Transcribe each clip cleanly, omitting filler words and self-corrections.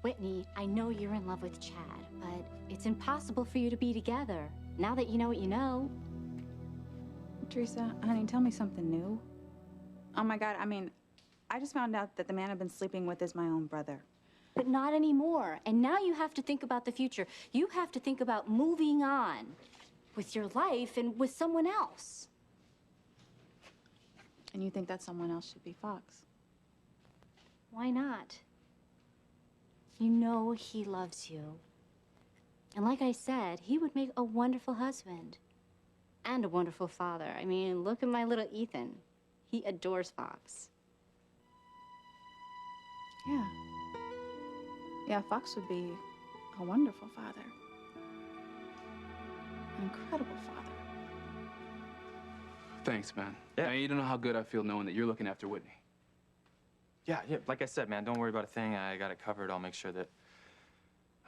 Whitney, I know you're in love with Chad, but it's impossible for you to be together, now that you know what you know. Teresa, honey, tell me something new. Oh my God, I mean, I just found out that the man I've been sleeping with is my own brother. But not anymore. And now you have to think about the future. You have to think about moving on with your life and with someone else. And you think that someone else should be Fox? Why not? You know he loves you. And like I said, he would make a wonderful husband. And a wonderful father. I mean, look at my little Ethan. He adores Fox. Yeah. Yeah, Fox would be a wonderful father. An incredible father. Thanks, man. Yeah. Now, you don't know how good I feel knowing that you're looking after Whitney. Yeah, like I said, man, don't worry about a thing. I got it covered. I'll make sure that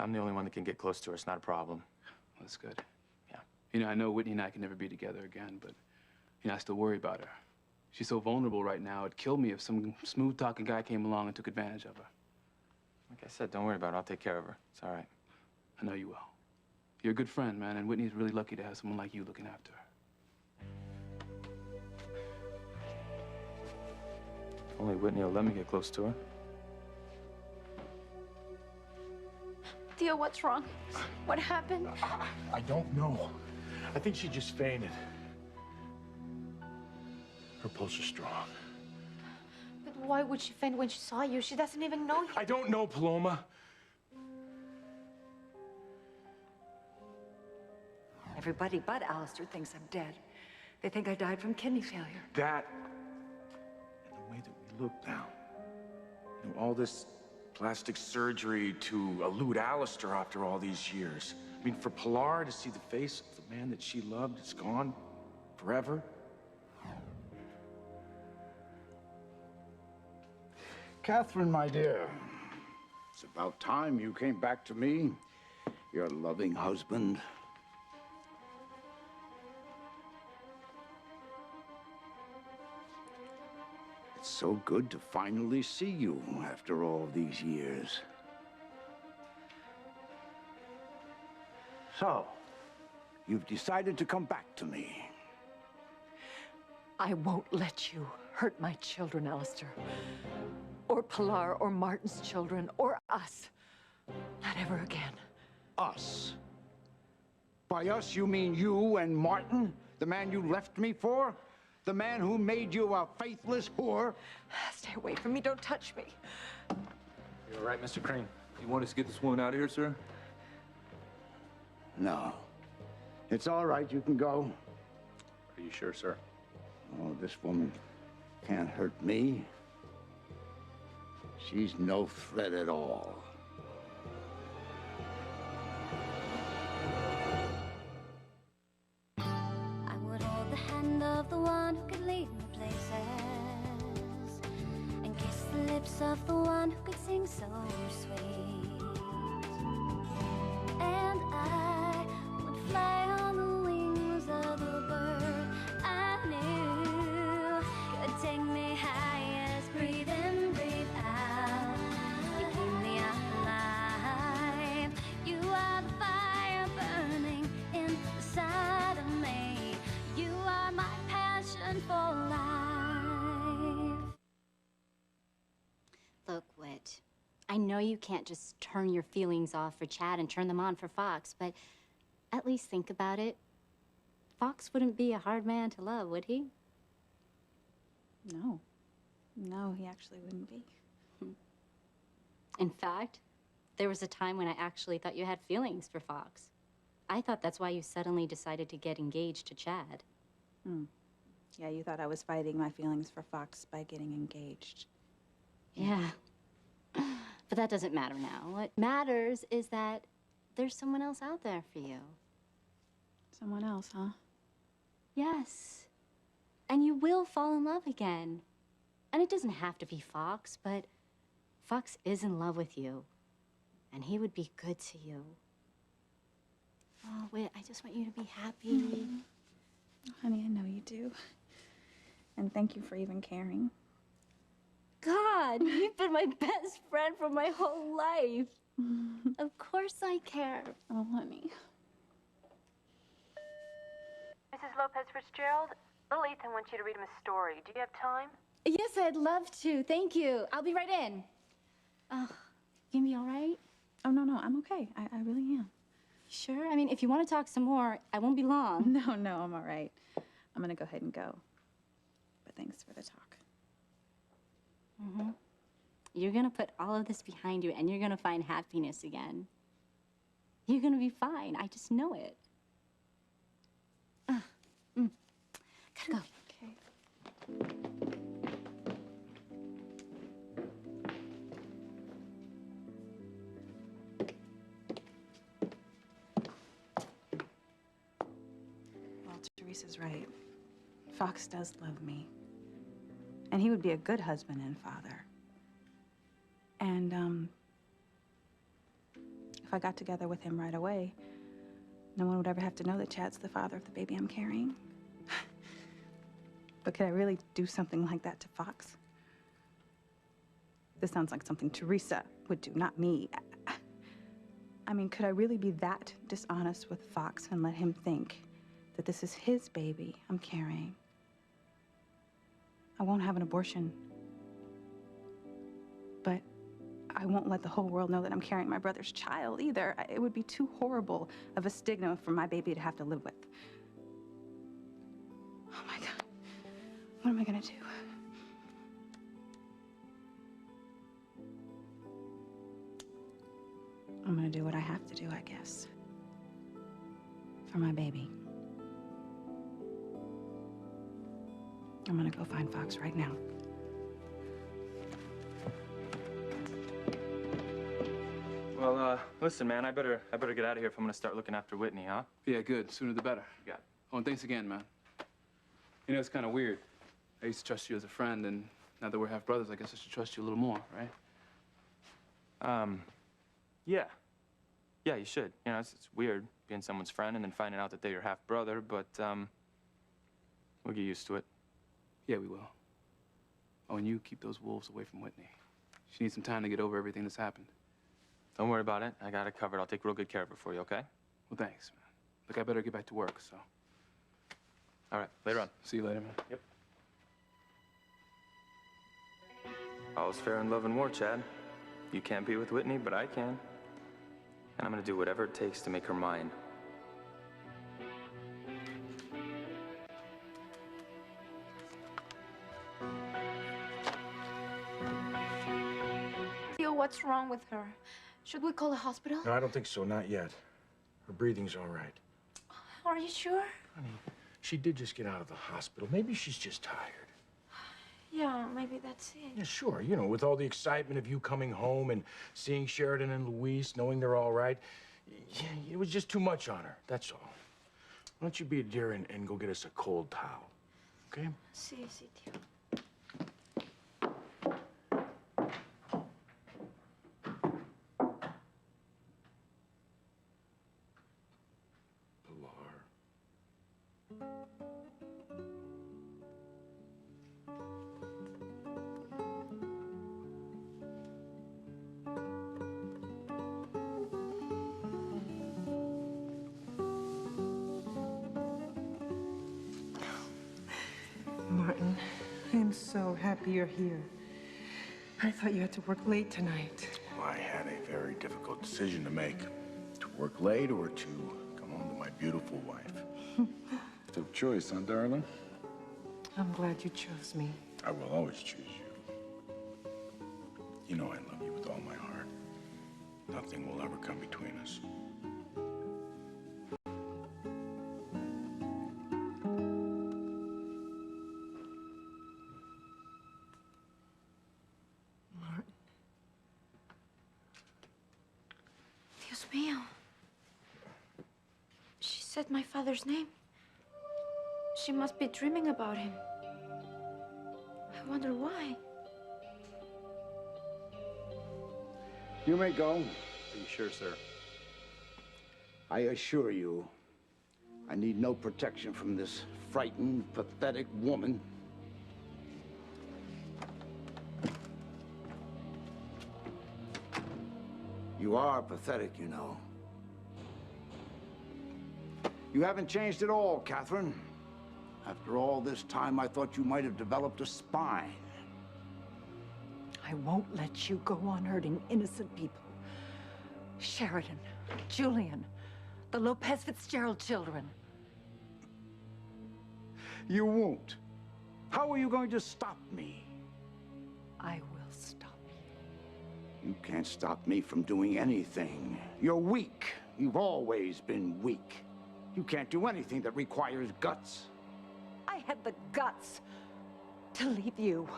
I'm the only one that can get close to her. It's not a problem. Well, that's good. Yeah. You know, I know Whitney and I can never be together again, but, you know, I still worry about her. She's so vulnerable right now, it'd kill me if some smooth-talking guy came along and took advantage of her. Like I said, don't worry about it. I'll take care of her. It's all right. I know you will. You're a good friend, man, and Whitney's really lucky to have someone like you looking after her. If only Whitney will let me get close to her. Theo, what's wrong? What happened? I don't know. I think she just fainted. Her pulse is strong. But why would she faint when she saw you? She doesn't even know you. I don't know, Paloma. Everybody but Alistair thinks I'm dead. They think I died from kidney failure. That and the way that we look now. You know, all this plastic surgery to elude Alistair after all these years. I mean, for Pilar to see the face of the man that she loved is gone forever. Catherine, my dear, it's about time you came back to me, your loving husband. It's so good to finally see you after all these years. So, you've decided to come back to me. I won't let you hurt my children, Alistair. Or Pilar, or Martin's children, or us. Not ever again. Us? By us, you mean you and Martin? The man you left me for? The man who made you a faithless whore? Stay away from me. Don't touch me. You're all right, Mr. Crane. You want us to get this woman out of here, sir? No. It's all right. You can go. Are you sure, sir? Oh, this woman can't hurt me. She's no threat at all. I would hold the hand of the one who could lead me places, and kiss the lips of the one who could sing so sweet. And I would fly on the wings of a bird I knew could take me high as breathe in, breathe out. You keep me alive. You are the fire burning inside of me. You are my passion for life. Look, Whit, I know you can't just turn your feelings off for Chad and turn them on for Fox, but at least think about it. Fox wouldn't be a hard man to love, would he? No. No, he actually wouldn't be. In fact, there was a time when I actually thought you had feelings for Fox. I thought that's why you suddenly decided to get engaged to Chad. Yeah, you thought I was fighting my feelings for Fox by getting engaged. Yeah. But that doesn't matter now. What matters is that there's someone else out there for you. Someone else, huh? Yes. And you will fall in love again. And it doesn't have to be Fox, but Fox is in love with you. And he would be good to you. Oh, wait, I just want you to be happy. Honey, I know you do. And thank you for even caring. God, you've been my best friend for my whole life. Of course I care. Oh, honey. Mrs. Lopez Fitzgerald, little Ethan wants you to read him a story. Do you have time? Yes, I'd love to. Thank you. I'll be right in. Oh, you gonna be all right? Oh, no, no, I'm okay. I really am. Sure? I mean, if you want to talk some more, I won't be long. No, no, I'm all right. I'm gonna go ahead and go. But thanks for the talk. Mm-hmm. You're gonna put all of this behind you, and you're gonna find happiness again. You're gonna be fine. I just know it. Gotta go. Okay. Well, Teresa's right. Fox does love me. And he would be a good husband and father. And, if I got together with him right away, no one would ever have to know that Chad's the father of the baby I'm carrying. But could I really do something like that to Fox? This sounds like something Teresa would do, not me. I mean, could I really be that dishonest with Fox and let him think that this is his baby I'm carrying? I won't have an abortion. But I won't let the whole world know that I'm carrying my brother's child either. It would be too horrible of a stigma for my baby to have to live with. Oh my God. What am I gonna do? I'm gonna do what I have to do, I guess. For my baby. I'm gonna go find Fox right now. Well, listen, man, I better get out of here if I'm gonna start looking after Whitney, huh? Yeah, good. Sooner the better. You got it. Oh, and thanks again, man. You know, it's kind of weird. I used to trust you as a friend, and now that we're half brothers, I guess I should trust you a little more, right? Yeah. Yeah, you should. You know, it's weird being someone's friend and then finding out that they're your half brother, but we'll get used to it. Yeah, we will. Oh, and you keep those wolves away from Whitney. She needs some time to get over everything that's happened. Don't worry about it. I got it covered. I'll take real good care of her for you, okay? Well, thanks, man. Look, I better get back to work, so. All right, later on. See you later, man. Yep. All's fair in love and war, Chad. You can't be with Whitney, but I can. And I'm gonna do whatever it takes to make her mine. Theo, what's wrong with her? Should we call a hospital? No, I don't think so, not yet. Her breathing's all right. Are you sure? Honey, she did just get out of the hospital. Maybe she's just tired. Yeah, maybe that's it. Yeah, sure. You know, with all the excitement of you coming home and seeing Sheridan and Luis, knowing they're all right, it was just too much on her, that's all. Why don't you be a dear and go get us a cold towel, okay? Sí, Theo. Martin, I'm so happy you're here. I thought you had to work late tonight. Well, I had a very difficult decision to make. To work late or to come home to my beautiful wife. Tough choice, huh, darling? I'm glad you chose me. I will always choose you. You know I love you with all my heart. Nothing will ever come between us. Dios mío. She said my father's name. She must be dreaming about him. I wonder why. You may go. Are you sure, sir? I assure you, I need no protection from this frightened, pathetic woman. You are pathetic, you know. You haven't changed at all, Catherine. After all this time, I thought you might have developed a spine. I won't let you go on hurting innocent people. Sheridan, Julian, the Lopez Fitzgerald children. You won't. How are you going to stop me? I will stop you. You can't stop me from doing anything. You're weak. You've always been weak. You can't do anything that requires guts. I had the guts to leave you.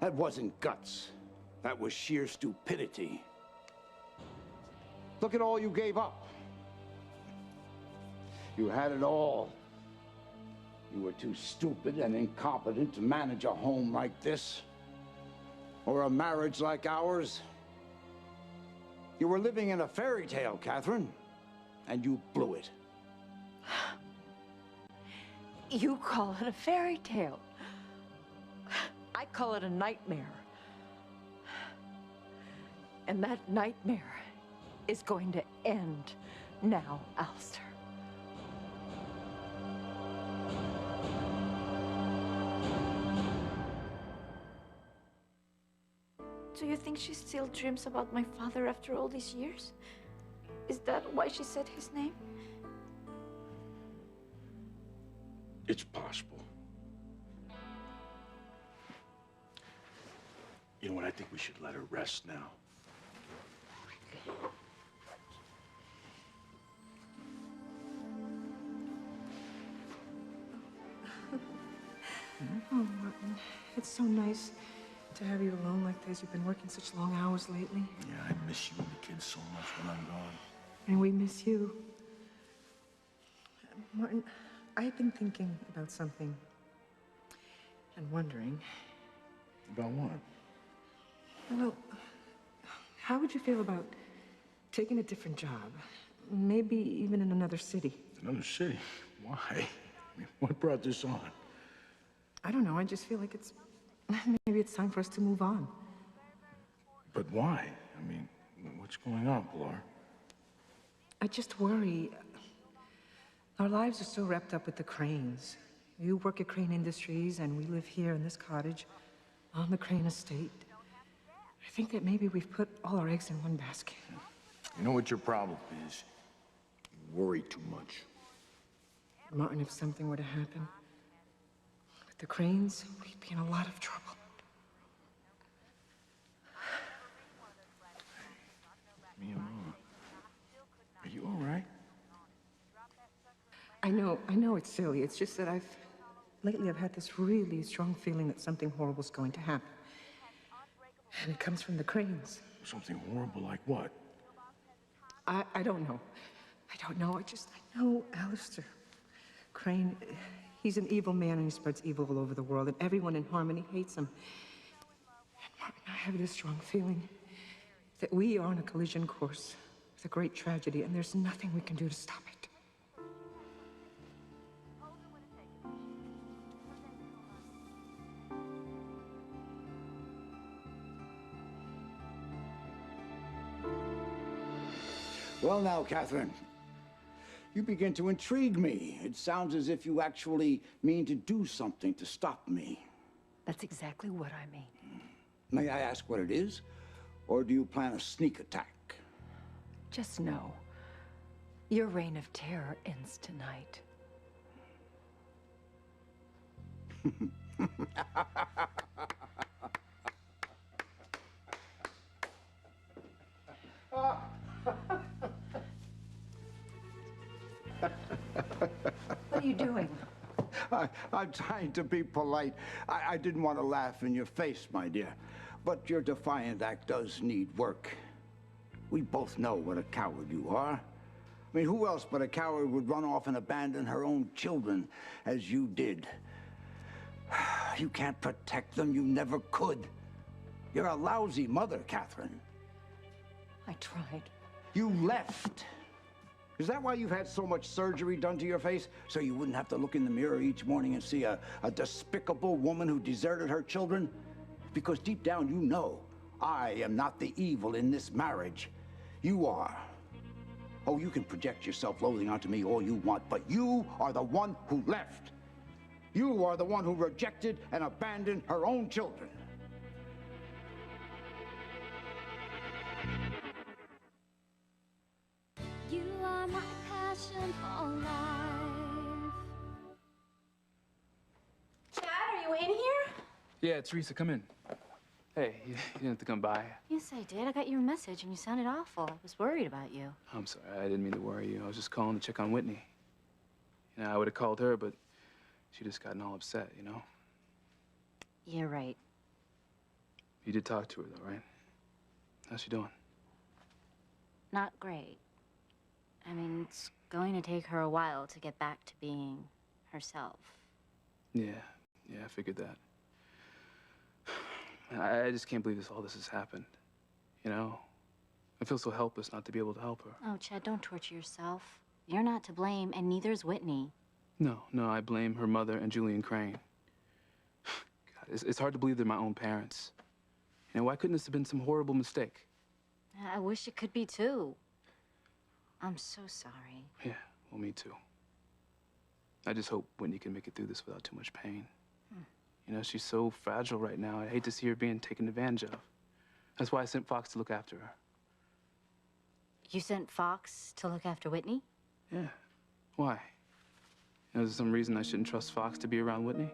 That wasn't guts. That was sheer stupidity. Look at all you gave up. You had it all. You were too stupid and incompetent to manage a home like this, or a marriage like ours. You were living in a fairy tale, Catherine, and you blew it. You call it a fairy tale. I call it a nightmare. And that nightmare is going to end now, Alistair. Do you think she still dreams about my father after all these years? Is that why she said his name? It's possible. You know what? I think we should let her rest now. Oh, Martin, it's so nice to have you alone like this. You've been working such long hours lately. Yeah, I miss you and the kids so much when I'm gone. And we miss you. Martin, I've been thinking about something and wondering. About what? Well, how would you feel about taking a different job? Maybe even in another city. Another city? Why? I mean, what brought this on? I don't know. I just feel like maybe it's time for us to move on. But why? I mean, what's going on, Pilar? I just worry. Our lives are so wrapped up with the Cranes. You work at Crane Industries, and we live here in this cottage on the Crane estate. I think that maybe we've put all our eggs in one basket. You know what your problem is? You worry too much. Martin, if something were to happen with the Cranes, we'd be in a lot of trouble. Mia, are you all right? I know it's silly. It's just that lately I've had this really strong feeling that something horrible is going to happen. And it comes from the Cranes. Something horrible like what? I don't know. I don't know. I know Alistair Crane, he's an evil man and he spreads evil all over the world, and everyone in Harmony hates him. And Martin, I have this strong feeling that we are on a collision course with a great tragedy, and there's nothing we can do to stop it. Well now, Catherine, you begin to intrigue me. It sounds as if you actually mean to do something to stop me. That's exactly what I mean. May I ask what it is? Or do you plan a sneak attack? Just know, your reign of terror ends tonight. What are you doing? I'm trying to be polite. I didn't want to laugh in your face, my dear. But your defiant act does need work. We both know what a coward you are. I mean, who else but a coward would run off and abandon her own children as you did? You can't protect them. You never could. You're a lousy mother, Catherine. I tried. You left. Is that why you've had so much surgery done to your face? So you wouldn't have to look in the mirror each morning and see a despicable woman who deserted her children? Because deep down you know I am not the evil in this marriage. You are. Oh, you can project your self-loathing onto me all you want, but you are the one who left. You are the one who rejected and abandoned her own children. You are my passion for life. Chad, are you in here? Yeah, Teresa, come in. Hey, you didn't have to come by. Yes, I did. I got your message and you sounded awful. I was worried about you. I'm sorry, I didn't mean to worry you. I was just calling to check on Whitney. You know, I would have called her, but she just gotten all upset, you know? You're right. You did talk to her, though, right? How's she doing? Not great. I mean, it's going to take her a while to get back to being herself. Yeah, I figured that. I just can't believe all this has happened, you know? I feel so helpless not to be able to help her. Oh, Chad, don't torture yourself. You're not to blame, and neither's Whitney. No, I blame her mother and Julian Crane. God, it's hard to believe they're my own parents. You know, why couldn't this have been some horrible mistake? I wish it could be, too. I'm so sorry. Yeah, well, me too. I just hope Whitney can make it through this without too much pain. You know, she's so fragile right now. I hate to see her being taken advantage of. That's why I sent Fox to look after her. You sent Fox to look after Whitney? Yeah. Why? You know, is there some reason I shouldn't trust Fox to be around Whitney?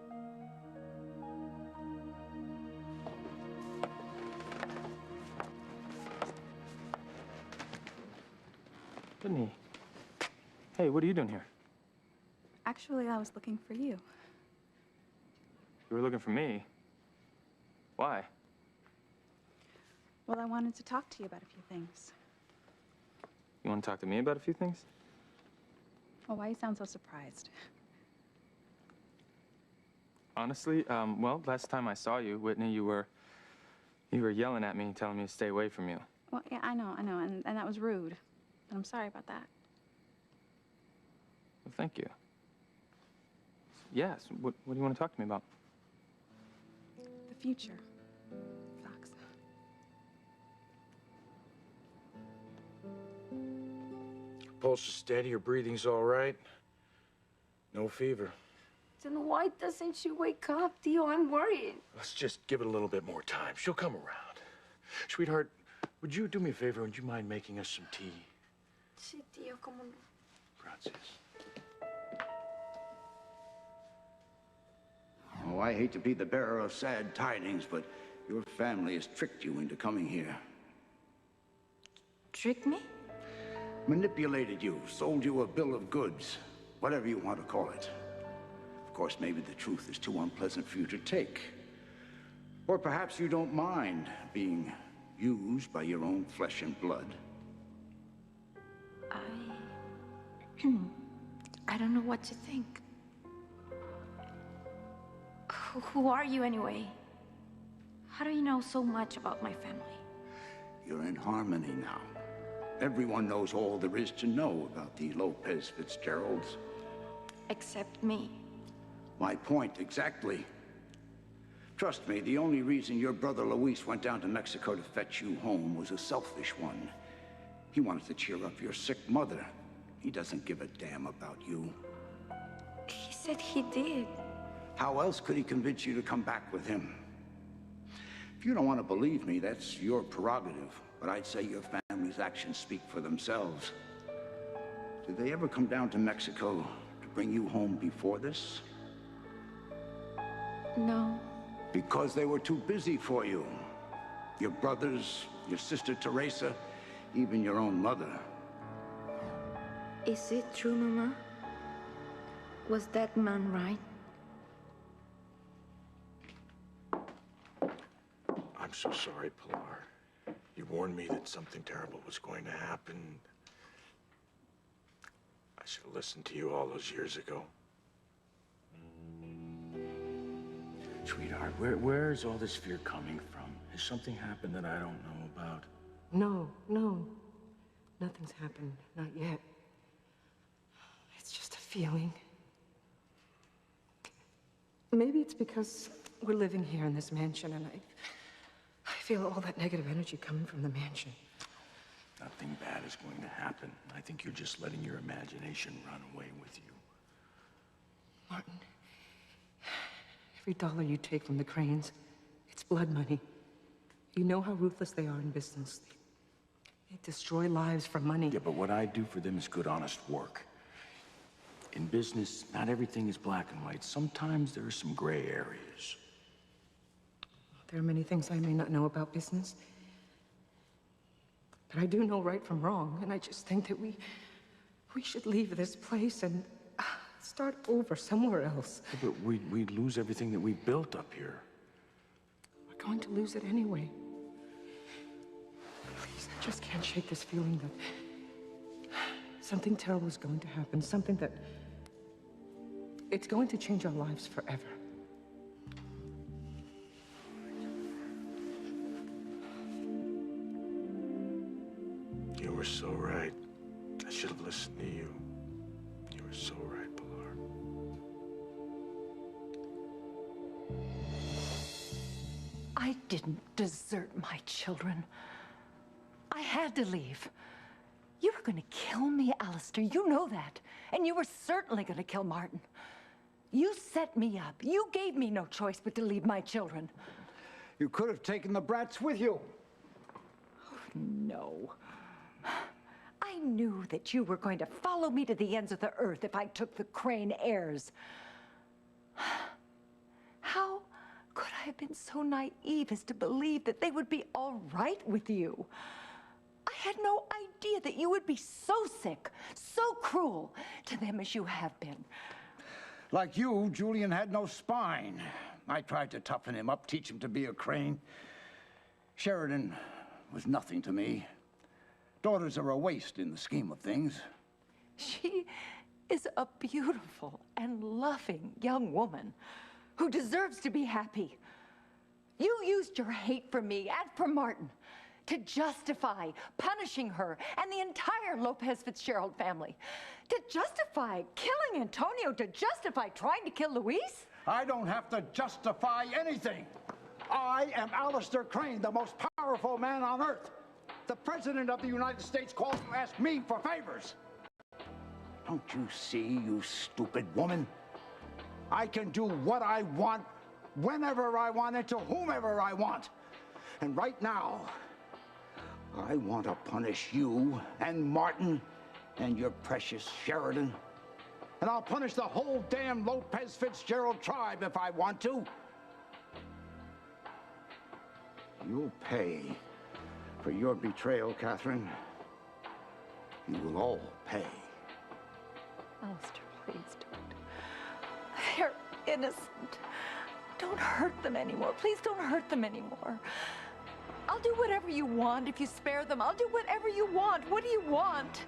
Whitney. Hey, what are you doing here? Actually, I was looking for you. You were looking for me? Why? Well, I wanted to talk to you about a few things. You want to talk to me about a few things? Well, why you sound so surprised? Honestly, well, last time I saw you, Whitney, you were yelling at me, telling me to stay away from you. Well, yeah, I know, and that was rude. And I'm sorry about that. Well, thank you. Yes, what do you want to talk to me about? The future, Fox. Pulse is steady, your breathing's all right. No fever. Then why doesn't she wake up, Theo? I'm worried. Let's just give it a little bit more time. She'll come around. Sweetheart, would you do me a favor? Would you mind making us some tea? Sí, Tío, cómo no. Gracias. Oh, I hate to be the bearer of sad tidings, but your family has tricked you into coming here. Trick me? Manipulated you, sold you a bill of goods, whatever you want to call it. Of course, maybe the truth is too unpleasant for you to take. Or perhaps you don't mind being used by your own flesh and blood. I don't know what to think. Who are you anyway? How do you know so much about my family? You're in harmony now. Everyone knows all there is to know about the Lopez Fitzgeralds. Except me. My point exactly. Trust me, the only reason your brother Luis went down to Mexico to fetch you home was a selfish one. He wanted to cheer up your sick mother. He doesn't give a damn about you. He said he did. How else could he convince you to come back with him? If you don't want to believe me, that's your prerogative. But I'd say your family's actions speak for themselves. Did they ever come down to Mexico to bring you home before this? No. Because they were too busy for you. Your brothers, your sister Teresa, even your own mother. Is it true, Mama? Was that man right? I'm so sorry, Pilar. You warned me that something terrible was going to happen. I should have listened to you all those years ago. Sweetheart, where's all this fear coming from? Has something happened that I don't know about? No. Nothing's happened. Not yet. It's just a feeling. Maybe it's because we're living here in this mansion and I feel all that negative energy coming from the mansion. Nothing bad is going to happen. I think you're just letting your imagination run away with you. Martin, every dollar you take from the Cranes, it's blood money. You know how ruthless they are in business. They destroy lives for money. Yeah, but what I do for them is good, honest work. In business, not everything is black and white. Sometimes there are some gray areas. There are many things I may not know about business. But I do know right from wrong, and I just think that we should leave this place and start over somewhere else. Yeah, but we'd lose everything that we built up here. We're going to lose it anyway. Please, I just can't shake this feeling that something terrible is going to happen, something that it's going to change our lives forever. You were so right. I should have listened to you. You were so right, Pilar. I didn't desert my children. I had to leave. You were going to kill me, Alistair. You know that. And you were certainly going to kill Martin. You set me up. You gave me no choice but to leave my children. You could have taken the brats with you. No. I knew that you were going to follow me to the ends of the earth if I took the Crane heirs. How could I have been so naive as to believe that they would be all right with you? I had no idea that you would be so sick, so cruel to them as you have been. Like you, Julian had no spine. I tried to toughen him up, teach him to be a Crane. Sheridan was nothing to me. Daughters are a waste in the scheme of things. She is a beautiful and loving young woman who deserves to be happy. You used your hate for me and for Martin to justify punishing her and the entire Lopez Fitzgerald family, to justify killing Antonio, to justify trying to kill Luis. I don't have to justify anything. I am Alistair Crane, the most powerful man on earth. The President of the United States calls to ask me for favors. Don't you see, you stupid woman? I can do what I want, whenever I want, and to whomever I want. And right now, I want to punish you and Martin and your precious Sheridan. And I'll punish the whole damn Lopez Fitzgerald tribe if I want to. You'll pay for your betrayal, Catherine. You will all pay. Alistair, please don't. They're innocent. Don't hurt them anymore. Please don't hurt them anymore. I'll do whatever you want if you spare them. I'll do whatever you want. What do you want?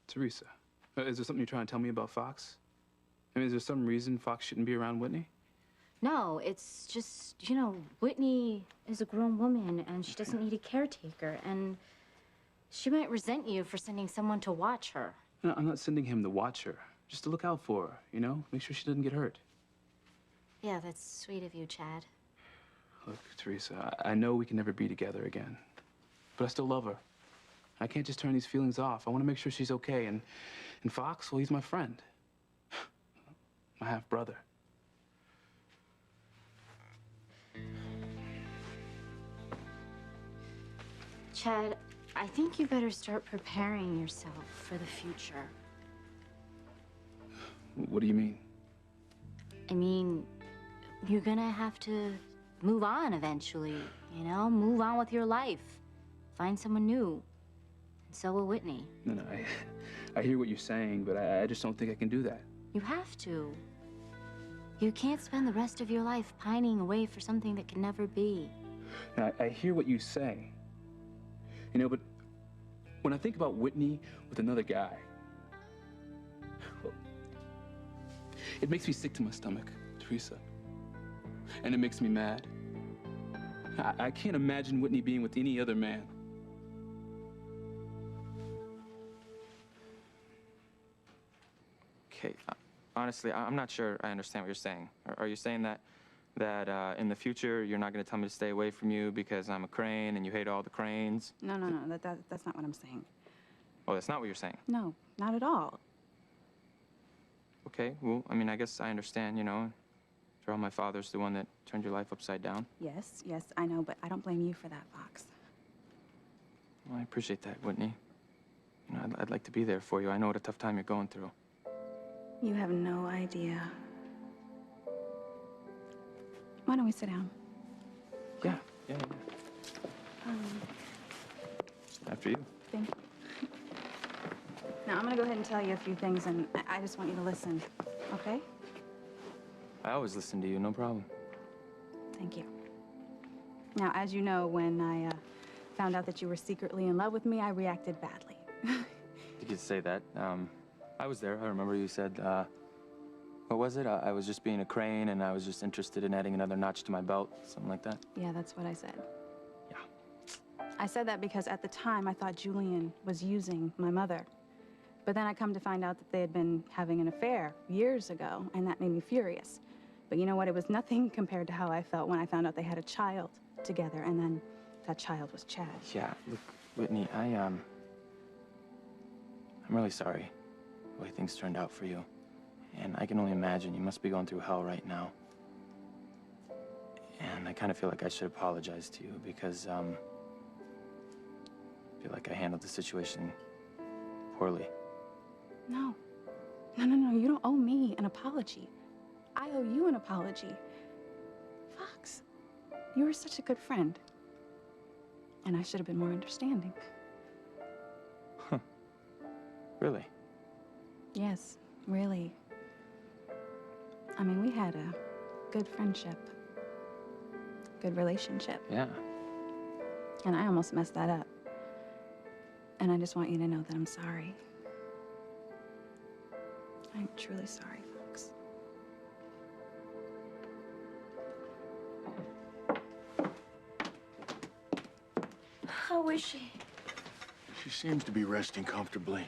Teresa, is there something you're trying to tell me about Fox? I mean, is there some reason Fox shouldn't be around Whitney? No, it's just, you know, Whitney is a grown woman and she doesn't need a caretaker. And she might resent you for sending someone to watch her. No, I'm not sending him to watch her. Just to look out for her, you know? Make sure she doesn't get hurt. Yeah, that's sweet of you, Chad. Look, Teresa, I know we can never be together again. But I still love her. I can't just turn these feelings off. I want to make sure she's okay. And Fox, well, he's my friend. My half-brother. Chad, I think you better start preparing yourself for the future. What do you mean? I mean, you're gonna have to move on eventually, you know? Move on with your life. Find someone new. And so will Whitney. No, I hear what you're saying, but I just don't think I can do that. You have to. You can't spend the rest of your life pining away for something that can never be. Now, I hear what you say. You know, but when I think about Whitney with another guy, well, it makes me sick to my stomach, Teresa. And it makes me mad. I can't imagine Whitney being with any other man. Okay, honestly, I'm not sure I understand what you're saying. Are you saying that That in the future, you're not going to tell me to stay away from you because I'm a crane and you hate all the cranes? No, that's not what I'm saying. Oh, that's not what you're saying? No, not at all. Okay, well, I mean, I guess I understand, you know. After all, my father's the one that turned your life upside down. Yes, I know, but I don't blame you for that, Fox. Well, I appreciate that, Whitney. You know, I'd like to be there for you. I know what a tough time you're going through. You have no idea. Why don't we sit down? Yeah. After you. Thank you. Now, I'm gonna go ahead and tell you a few things, and I just want you to listen, okay? I always listen to you, no problem. Thank you. Now, as you know, when I found out that you were secretly in love with me, I reacted badly. You could say that. I was there. I remember you said, what was it? I was just being a crane, and I was just interested in adding another notch to my belt, something like that. Yeah, that's what I said. Yeah. I said that because at the time, I thought Julian was using my mother. But then I come to find out that they had been having an affair years ago, and that made me furious. But you know what? It was nothing compared to how I felt when I found out they had a child together, and then that child was Chad. Yeah, look, Whitney, I'm really sorry the way things turned out for you. And I can only imagine you must be going through hell right now. And I kind of feel like I should apologize to you because, I feel like I handled the situation poorly. No, you don't owe me an apology. I owe you an apology. Fox, you were such a good friend. And I should have been more understanding. Huh. Really? Yes, really. I mean, we had a good friendship, good relationship. Yeah. And I almost messed that up. And I just want you to know that I'm sorry. I'm truly sorry, Fox. How is she? She seems to be resting comfortably.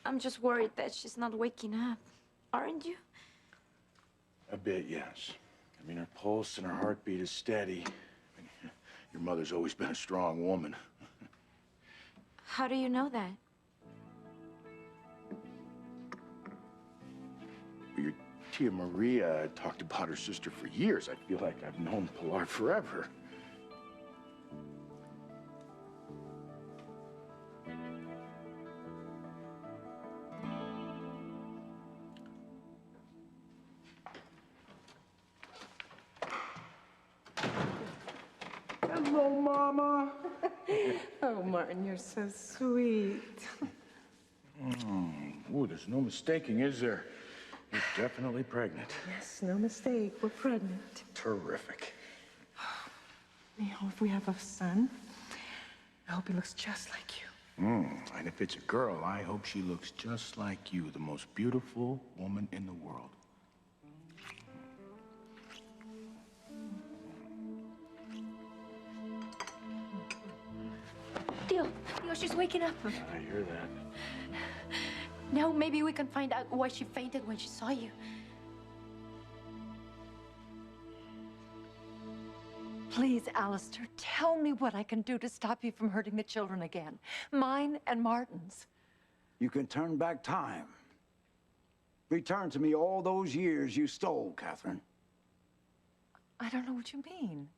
I'm just worried that she's not waking up. Aren't you? A bit, yes. I mean, her pulse and her heartbeat is steady. I mean, your mother's always been a strong woman. How do you know that? Your Tia Maria talked about her sister for years. I feel like I've known Pilar forever. Hello, Mama. Oh, Martin, you're so sweet. Ooh, there's no mistaking, is there? You're definitely pregnant. Yes, no mistake. We're pregnant. Terrific. I hope if we have a son, I hope he looks just like you. And if it's a girl, I hope she looks just like you, the most beautiful woman in the world. Theo, she's waking up. I hear that. Now maybe we can find out why she fainted when she saw you. Please, Alistair, tell me what I can do to stop you from hurting the children again. Mine and Martin's. You can turn back time. Return to me all those years you stole, Catherine. I don't know what you mean.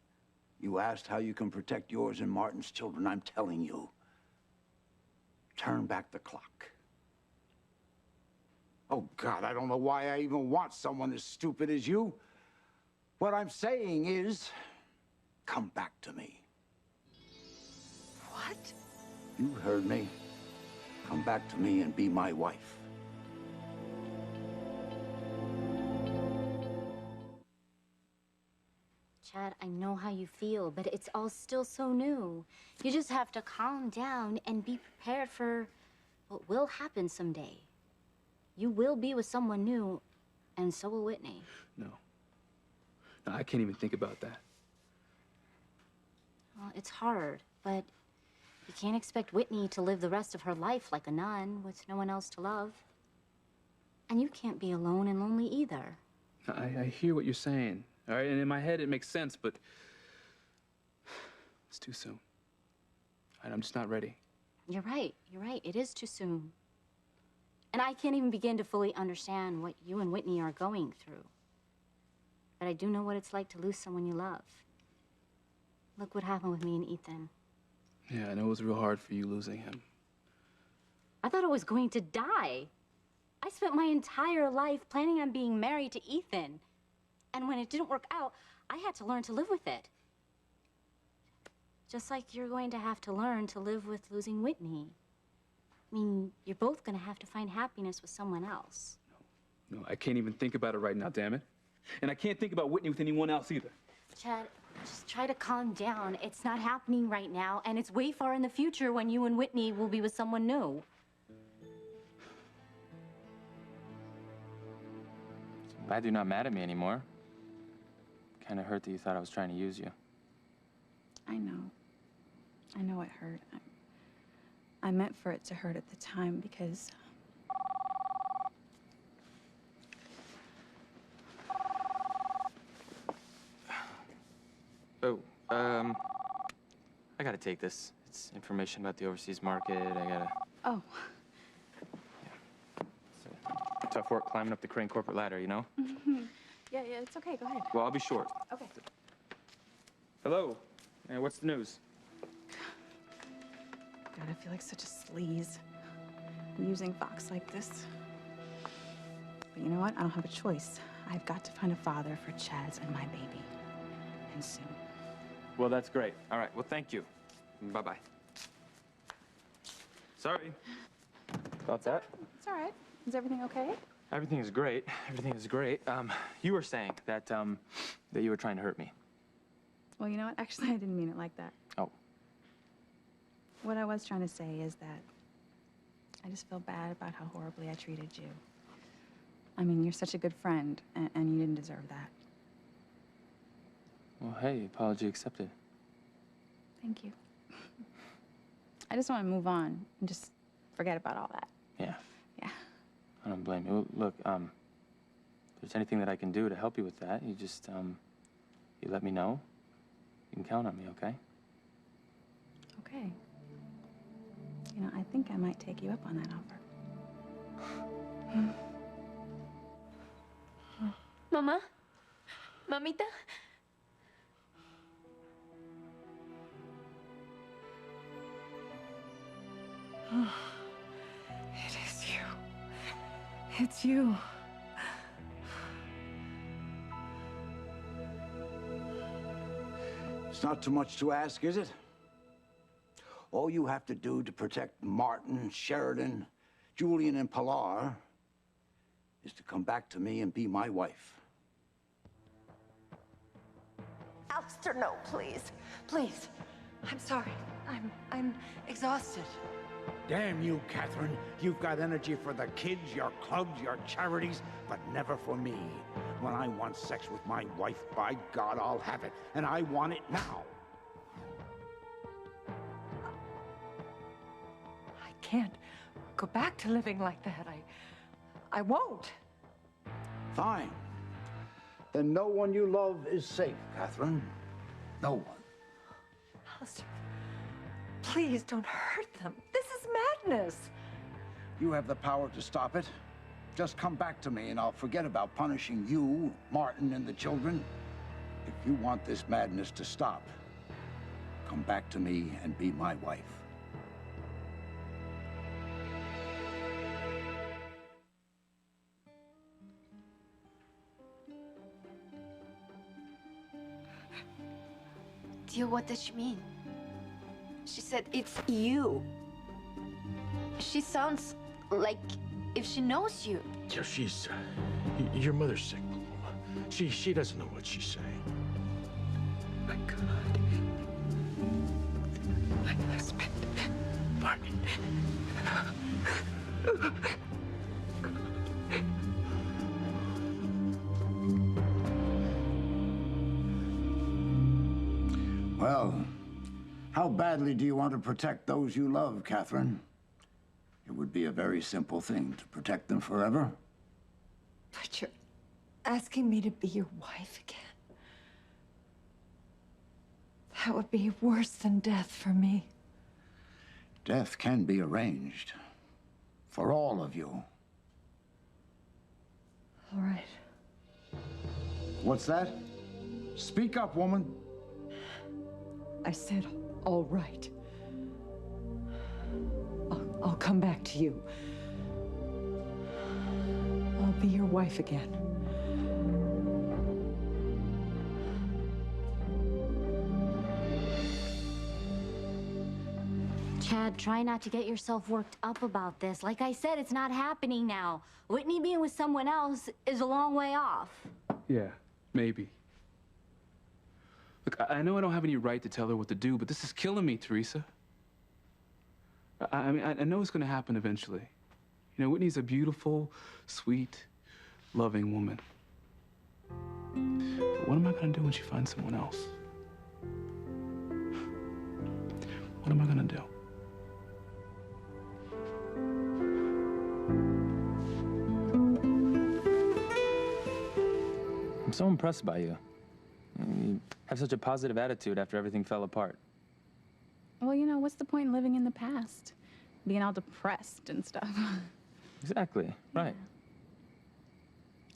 You asked how you can protect yours and Martin's children. I'm telling you. Turn back the clock. Oh, God, I don't know why I even want someone as stupid as you. What I'm saying is, come back to me. What? You heard me. Come back to me and be my wife. Chad, I know how you feel, but it's all still so new. You just have to calm down and be prepared for what will happen someday. You will be with someone new, and so will Whitney. No, I can't even think about that. Well, it's hard, but you can't expect Whitney to live the rest of her life like a nun with no one else to love. And you can't be alone and lonely either. I hear what you're saying, all right? And in my head, it makes sense, but it's too soon. All right, I'm just not ready. You're right. You're right. It is too soon. And I can't even begin to fully understand what you and Whitney are going through. But I do know what it's like to lose someone you love. Look what happened with me and Ethan. Yeah, I know it was real hard for you losing him. I thought I was going to die. I spent my entire life planning on being married to Ethan. And when it didn't work out, I had to learn to live with it. Just like you're going to have to learn to live with losing Whitney. I mean, you're both going to have to find happiness with someone else. No, I can't even think about it right now, damn it. And I can't think about Whitney with anyone else either. Chad, just try to calm down. It's not happening right now, and it's way far in the future when you and Whitney will be with someone new. Glad you're not mad at me anymore. Kind of hurt that you thought I was trying to use you. I know. I know it hurt. I meant for it to hurt at the time because... Oh, I gotta take this. It's information about the overseas market. I gotta... Oh. It's tough work climbing up the Crane corporate ladder, you know? Yeah, it's okay. Go ahead. Well, I'll be short. Okay. Hello. What's the news? God, I feel like such a sleaze. Using Fox like this. But you know what? I don't have a choice. I've got to find a father for Chaz and my baby. And soon. Well, that's great. All right. Well, thank you. Bye-bye. Sorry. About that? It's all right. Is everything okay? Everything is great. Everything is great. You were saying that, that you were trying to hurt me. Well, you know what? Actually, I didn't mean it like that. Oh. What I was trying to say is that I just feel bad about how horribly I treated you. I mean, you're such a good friend, and you didn't deserve that. Well, hey, apology accepted. Thank you. I just want to move on and just forget about all that. Yeah. Yeah. I don't blame you. Look, if there's anything that I can do to help you with that, you just, you let me know. You can count on me, okay? Okay. You know, I think I might take you up on that offer. Mama? Mamita? It is you. It's you. It's not too much to ask, is it? All you have to do to protect Martin, Sheridan, Julian, and Pilar is to come back to me and be my wife. Alistair, no, please. Please. I'm sorry. I'm exhausted. Damn you, Catherine. You've got energy for the kids, your clubs, your charities, but never for me. When I want sex with my wife, by God, I'll have it. And I want it now. I can't go back to living like that. I won't. Fine. Then no one you love is safe, Catherine. No one. Alistair, please don't hurt them. This is madness. You have the power to stop it. Just come back to me and I'll forget about punishing you, Martin, and the children. If you want this madness to stop, come back to me and be my wife. Dear, what does she mean? She said it's you. She sounds like if she knows you. Yeah, she's... your mother's sick, Bloom. She doesn't know what she's saying. My God. My husband. Martin. Well, how badly do you want to protect those you love, Catherine? It would be a very simple thing to protect them forever. But you're asking me to be your wife again. That would be worse than death for me. Death can be arranged. For all of you. All right. What's that? Speak up, woman. I said, all right. I'll come back to you. I'll be your wife again. Chad, try not to get yourself worked up about this. Like I said, it's not happening now. Whitney being with someone else is a long way off. Yeah, maybe. Look, I know I don't have any right to tell her what to do, but this is killing me, Teresa. I mean, I know it's going to happen eventually. You know, Whitney's a beautiful, sweet, loving woman. But what am I going to do when she finds someone else? What am I going to do? I'm so impressed by you. You have such a positive attitude after everything fell apart. Well, you know, what's the point in living in the past? Being all depressed and stuff. Exactly, right.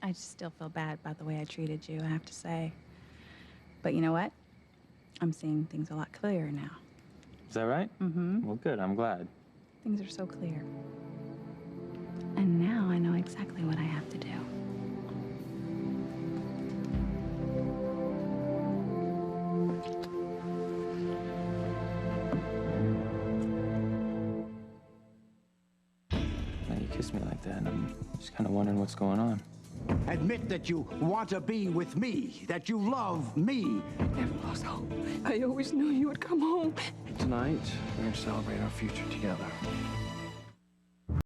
I just still feel bad about the way I treated you, I have to say. But you know what? I'm seeing things a lot clearer now. Is that right? Mm-hmm. Well, good, I'm glad. Things are so clear. And now I know exactly what I have to do. Now you kiss me like that, and I'm just kind of wondering what's going on. Admit that you want to be with me, that you love me. Never lost hope. I always knew you would come home. Tonight, we're gonna celebrate our future together.